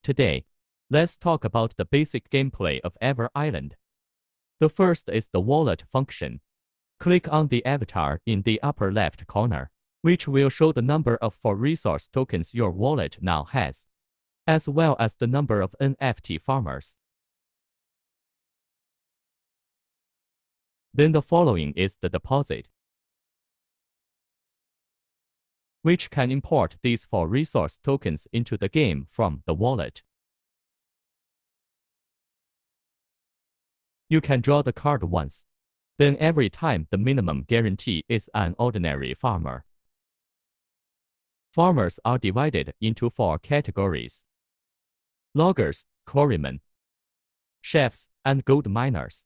Today, let's talk about the basic gameplay of Ever Island. The first is the wallet function. Click on the avatar in the upper left corner, which will show the number of 4 resource tokens your wallet now has, as well as the number of NFT farmers. Then the following is the deposit, which can import these 4 resource tokens into the game from the wallet. You can draw the card once. Then every time the minimum guarantee is an ordinary farmer. Farmers are divided into 4 categories: loggers, quarrymen, chefs, and gold miners.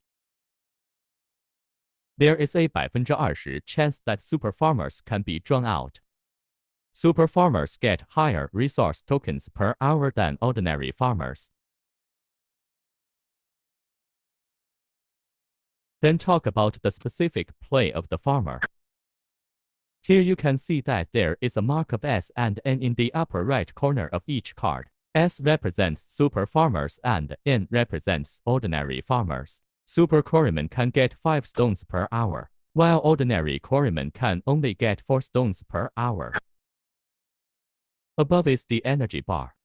There is a 20% chance that super farmers can be drawn out. Super farmers get higher resource tokens per hour than ordinary farmers. Then talk about the specific play of the farmer. Here you can see that there is a mark of S and N in the upper right corner of each card. S represents super farmers and N represents ordinary farmers. Super quarrymen can get 5 stones per hour, while ordinary quarrymen can only get 4 stones per hour. Above is the energy bar.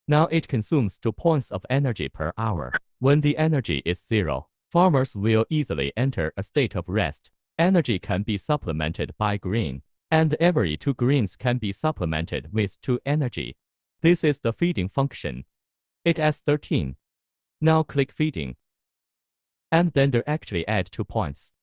Now it consumes 2 points of energy per hour. When the energy is 0, farmers will easily enter a state of rest. Energy can be supplemented by green, and every 2 greens can be supplemented with 2 energy. This is the feeding function. It adds 13. Now click feeding, and then directly add 2 points.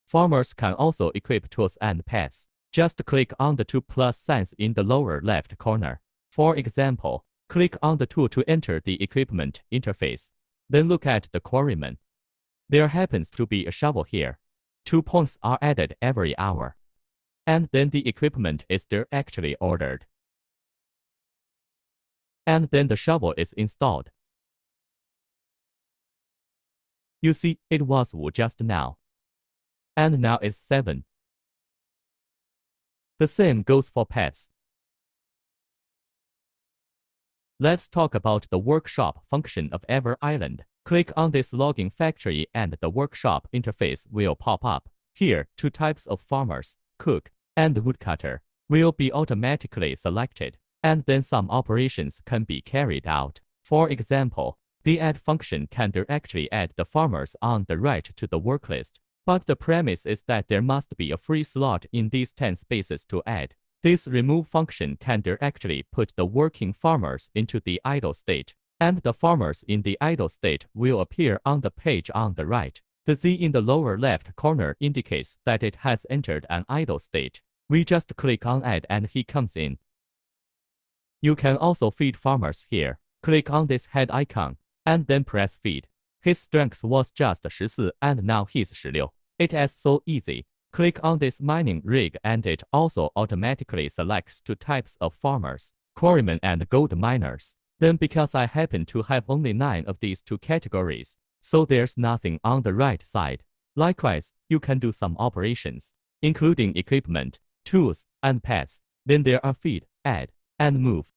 Farmers can also equip tools and pets. Just click on the 2 plus signs in the lower left corner. For example, click on the tool to enter the equipment interface. Then look at the quarryman. There happens to be a shovel here. 2 points are added every hour. And then the equipment is directly ordered. And then the shovel is installed. You see, it was 5 just now. And now it's 7. The same goes for pets. Let's talk about the workshop function of Ever Island. Click on this logging factory and the workshop interface will pop up. Here, 2 types of farmers, cook and woodcutter, will be automatically selected, and then some operations can be carried out. For example, the add function can directly add the farmers on the right to the work list. But the premise is that there must be a free slot in these 10 spaces to add. This remove function can directly put the working farmers into the idle state, and the farmers in the idle state will appear on the page on the right. The Z in the lower left corner indicates that it has entered an idle state. We just click on add and he comes in. You can also feed farmers here. Click on this head icon, and then press feed. His strength was just 14 and now he's 16. It is so easy. Click on this mining rig and it also automatically selects 2 types of farmers, quarrymen and gold miners. Then because I happen to have only 9 of these 2 categories, so there's nothing on the right side. Likewise, you can do some operations, including equipment, tools, and pets. Then there are feed, add, and move.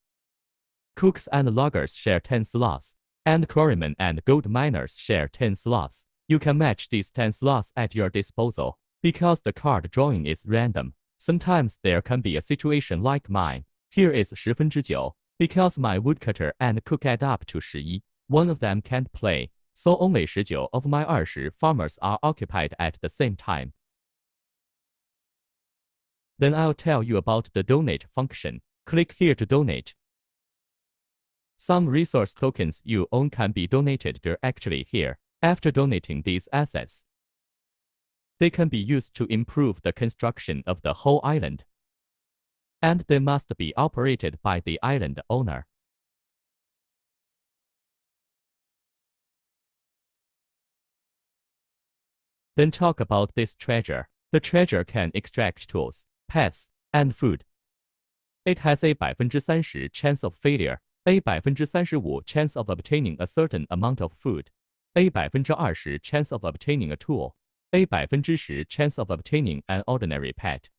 Cooks and loggers share 10 slots, and quarrymen and gold miners share 10 slots. You can match these 10 slots at your disposal. Because the card drawing is random, sometimes there can be a situation like mine. Here is 9. Because my woodcutter and cook add up to 11, one of them can't play, so only 19 of my 20 farmers are occupied at the same time. Then I'll tell you about the donate function. Click here to donate. Some resource tokens you own can be donated directly here. After donating these assets, they can be used to improve the construction of the whole island, and they must be operated by the island owner. Then talk about this treasure. The treasure can extract tools, pets, and food. It has a 30% chance of failure, a 35% chance of obtaining a certain amount of food, a 20% chance of obtaining a tool, a 10% chance of obtaining an ordinary pet,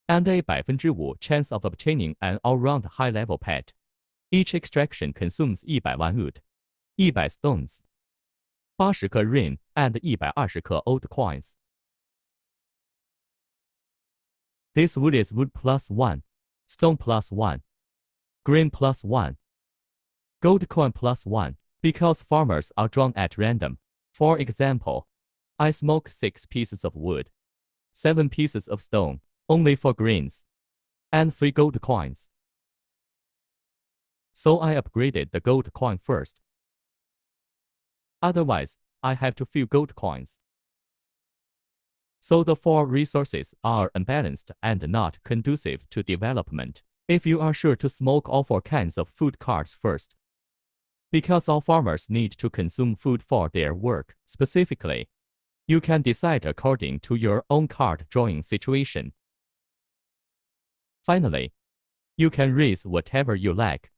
and a 5% chance of obtaining an all-round high-level pet. Each extraction consumes 100万 wood, 100 stones, 80克 rain, and 120克 old coins. This wood is wood plus 1, stone plus 1, grain plus 1, gold coin plus 1, because farmers are drawn at random. For example, I smoke 6 pieces of wood, 7 pieces of stone, only for grains, and 3 gold coins. So I upgraded the gold coin first. Otherwise, I have to fill gold coins. So the 4 resources are unbalanced and not conducive to development. If you are sure to smoke all 4 kinds of food cards first, because all farmers need to consume food for their work. Specifically, you can decide according to your own card drawing situation. Finally, you can raise whatever you like.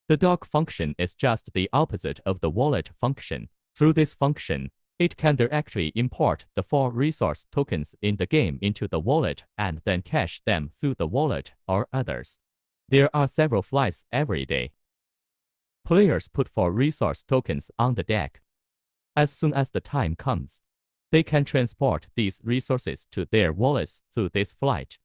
The dock function is just the opposite of the wallet function. Through this function, it can directly import the 4 resource tokens in the game into the wallet and then cache them through the wallet or others. There are several flights every day. Players put 4 resource tokens on the deck. As soon as the time comes, they can transport these resources to their wallets through this flight.